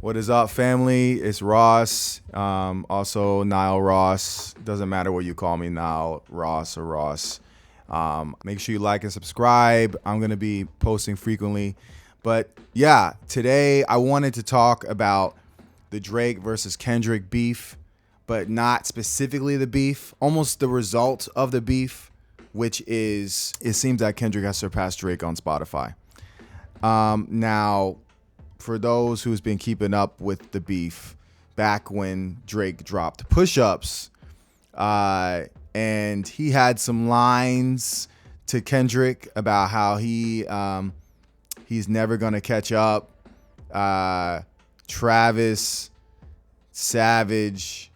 What is up, family? It's Ross. Also, Nile Ross. Doesn't matter what you call me, Nile Ross or Ross. Make sure you like and subscribe. I'm going to be posting frequently. But yeah, today I wanted to talk about the Drake versus Kendrick beef, but not specifically the beef, almost the result of the beef, which is it seems that Kendrick has surpassed Drake on Spotify. Now, for those who's been keeping up with the beef, back when Drake dropped Push-Ups, and he had some lines to Kendrick about how he's never gonna catch up. Travis, Savage,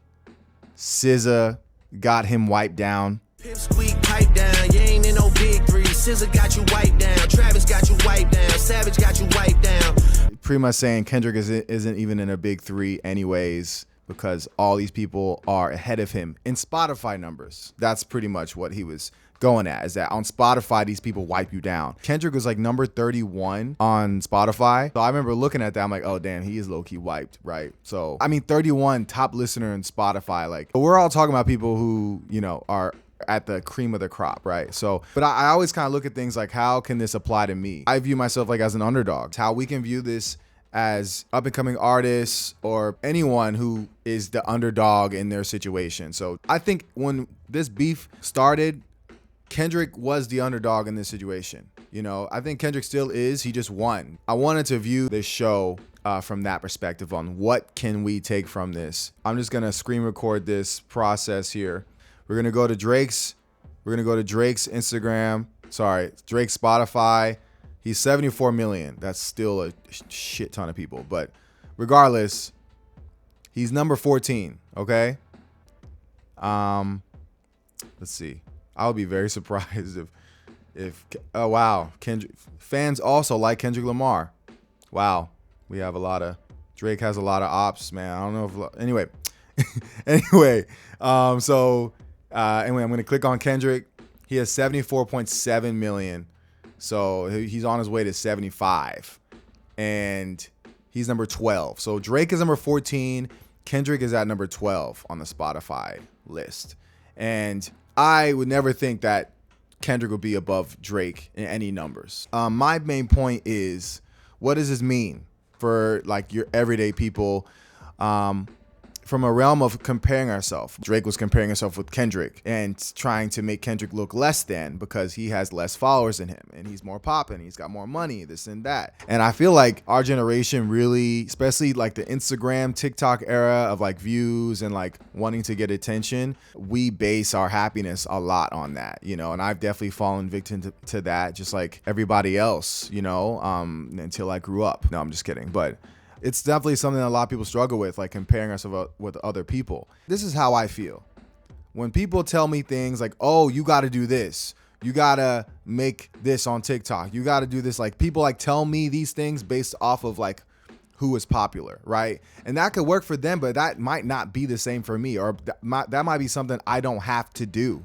SZA got him wiped down. Pip squeak, pipe down. You ain't in no big three. SZA got you wiped down. Travis got you wiped down. Savage got you wiped down. Pretty much saying Kendrick isn't even in a big three anyways, because all these people are ahead of him in Spotify numbers. That's pretty much what he was going at, is that on Spotify, these people wipe you down. Kendrick was like number 31 on Spotify. So I remember looking at that, I'm like, oh damn, he is low-key wiped, right? So, I mean, 31 top listener in Spotify. Like, we're all talking about people who, are at the cream of the crop, right? So, but I always kind of look at things like, how can this apply to me? I view myself like as an underdog. How we can view this as up and coming artists or anyone who is the underdog in their situation. So I think when this beef started, Kendrick was the underdog in this situation. I think Kendrick still is. He just won. I wanted to view this show from that perspective on what can we take from this. I'm just going to screen record this process here. We're going to go to Drake's Instagram. Sorry, Drake's Spotify. He's 74 million. That's still a shit ton of people. But regardless, he's number 14, okay? Let's see. I would be very surprised if oh wow, Kendrick fans also like Kendrick Lamar. Wow. We have Drake has a lot of ops, man. I don't know if anyway. Anyway, I'm going to click on Kendrick. He has 74.7 million. So he's on his way to 75. And he's number 12. So Drake is number 14. Kendrick is at number 12 on the Spotify list. And I would never think that Kendrick would be above Drake in any numbers. My main point is, what does this mean for like your everyday people? From a realm of comparing ourselves. Drake was comparing himself with Kendrick and trying to make Kendrick look less than because he has less followers than him and he's more popping, he's got more money, this and that. And I feel like our generation really, especially like the Instagram, TikTok era of like views and like wanting to get attention, we base our happiness a lot on that, and I've definitely fallen victim to that, just like everybody else, until I grew up. No, I'm just kidding. But it's definitely something that a lot of people struggle with, like comparing ourselves with other people. This is how I feel. When people tell me things like, oh, you got to do this. You got to make this on TikTok. You got to do this. Like people like tell me these things based off of like who is popular, right? And that could work for them, but that might not be the same for me, or that might be something I don't have to do,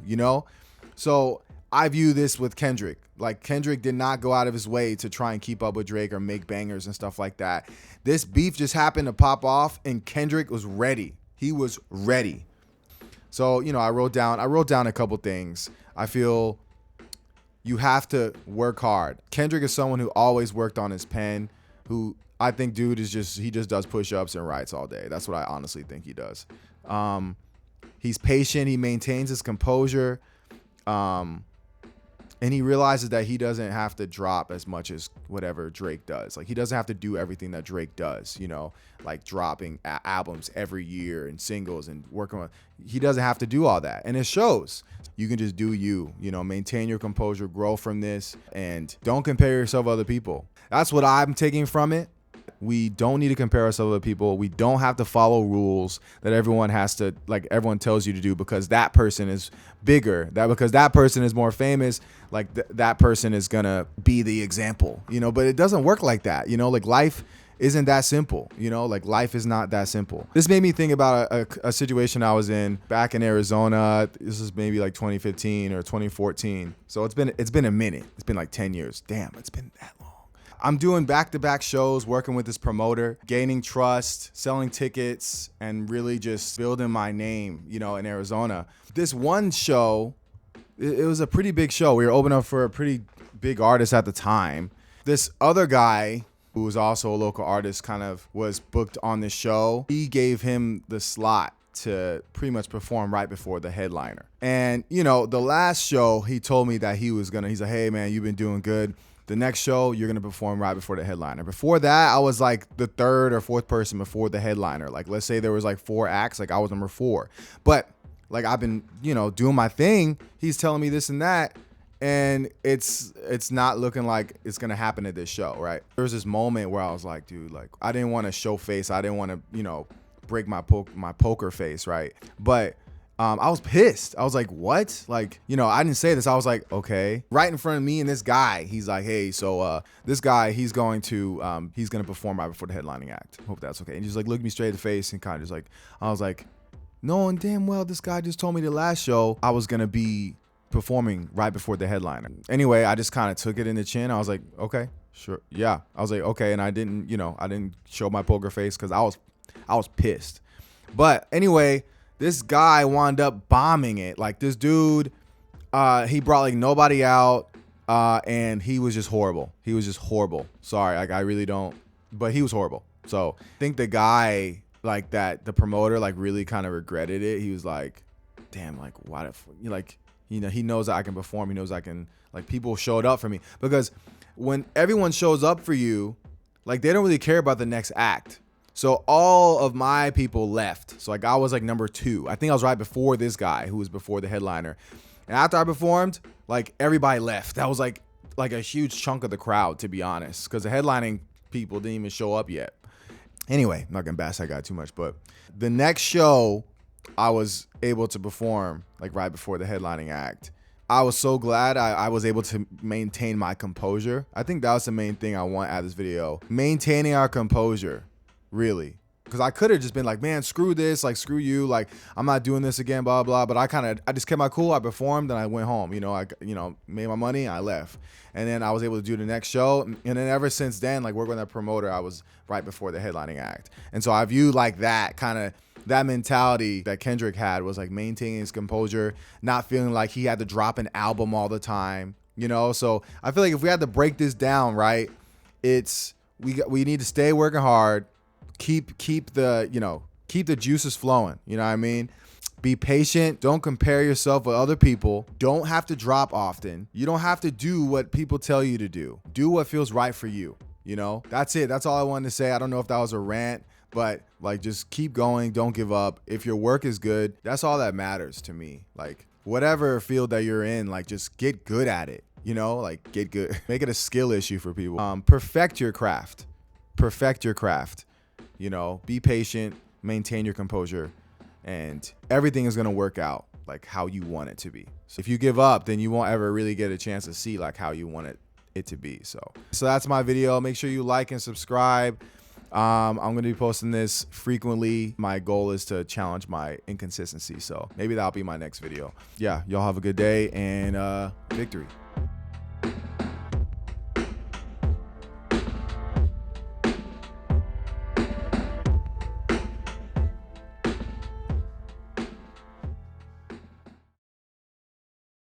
So I view this with Kendrick. Like Kendrick did not go out of his way to try and keep up with Drake or make bangers and stuff like that. This beef just happened to pop off and Kendrick was ready. He was ready. So, I wrote down a couple things. I feel you have to work hard. Kendrick is someone who always worked on his pen, who I think he just does push-ups and writes all day. That's what I honestly think he does. He's patient. He maintains his composure. And he realizes that he doesn't have to drop as much as whatever Drake does. Like he doesn't have to do everything that Drake does, like dropping albums every year and singles and working on. He doesn't have to do all that. And it shows. You can just do you, maintain your composure, grow from this, and don't compare yourself to other people. That's what I'm taking from it. We don't need to compare ourselves to other people. We don't have to follow rules that everyone tells you to do because that person is bigger, because that person is more famous, like that person is gonna be the example, but it doesn't work like that. Like life isn't that simple, like life is not that simple. This made me think about a situation I was in back in Arizona. This is maybe like 2015 or 2014. So it's been a minute. It's been like 10 years. Damn, it's been that long. I'm doing back-to-back shows, working with this promoter, gaining trust, selling tickets, and really just building my name, you know, in Arizona. This one show, it was a pretty big show. We were opening up for a pretty big artist at the time. This other guy, who was also a local artist, kind of was booked on the show. He gave him the slot to pretty much perform right before the headliner. And, you know, the last show, he told me that he's like, hey man, you've been doing good. The next show, you're going to perform right before the headliner. Before that, I was like the third or fourth person before the headliner. Like, let's say there was like 4 acts, like I was number 4. But like, I've been, you know, doing my thing. He's telling me this and that. And it's not looking like it's going to happen at this show, right? There was this moment where I was like, dude, like, I didn't want to show face. I didn't want to, you know, break my poker face, right? But I was pissed. I was like, what? Like, you know, I didn't say this. I was like, okay. Right in front of me and this guy, he's like, hey, so this guy, he's going to perform right before the headlining act. Hope that's okay. And he's like, looked me straight in the face and kind of just like, I was like, knowing damn well this guy just told me the last show I was going to be performing right before the headliner. Anyway, I just kind of took it in the chin. I was like, okay, sure. Yeah. I was like, okay. And I didn't show my poker face because I was pissed. But anyway, this guy wound up bombing it. Like, this dude, he brought like nobody out, and he was just horrible. He was just horrible. Sorry, like I really don't, but he was horrible. So I think the guy, like the promoter, like really kind of regretted it. He was like, damn, like why like, you know, he knows that I can perform. He knows I can, like, people showed up for me. Because when everyone shows up for you, like, they don't really care about the next act. So all of my people left. So like I was like number 2. I think I was right before this guy who was before the headliner. And after I performed, like everybody left. That was like a huge chunk of the crowd, to be honest, because the headlining people didn't even show up yet. Anyway, I'm not gonna bash that guy too much, but the next show I was able to perform like right before the headlining act. I was so glad I was able to maintain my composure. I think that was the main thing I want out of this video. Maintaining our composure, really. Because I could have just been like, man, screw this, like screw you, like I'm not doing this again, blah, blah. But I just kept my cool. I performed and I went home. You know, I made my money, I left. And then I was able to do the next show. And then ever since then, like working with that promoter, I was right before the headlining act. And so I view like that kind of, that mentality that Kendrick had was like maintaining his composure, not feeling like he had to drop an album all the time, you know? So I feel like if we had to break this down, right, it's, we need to stay working hard, keep the juices flowing, you know what I mean? Be patient. Don't compare yourself with other people. Don't have to drop often. You don't have to do what people tell you to do. Do what feels right for you, you know? That's it. That's all I wanted to say. I don't know if that was a rant, but like, just keep going. Don't give up. If your work is good, that's all that matters to me. Like, whatever field that you're in, like, just get good at it, you know, like get good. Make it a skill issue for people. Perfect your craft. Perfect your craft. You know, be patient, maintain your composure, and everything is going to work out like how you want it to be. So if you give up, then you won't ever really get a chance to see like how you want it to be. So that's my video. Make sure you like and subscribe. I'm going to be posting this frequently. My goal is to challenge my inconsistency. So maybe that'll be my next video. Yeah, y'all have a good day and victory.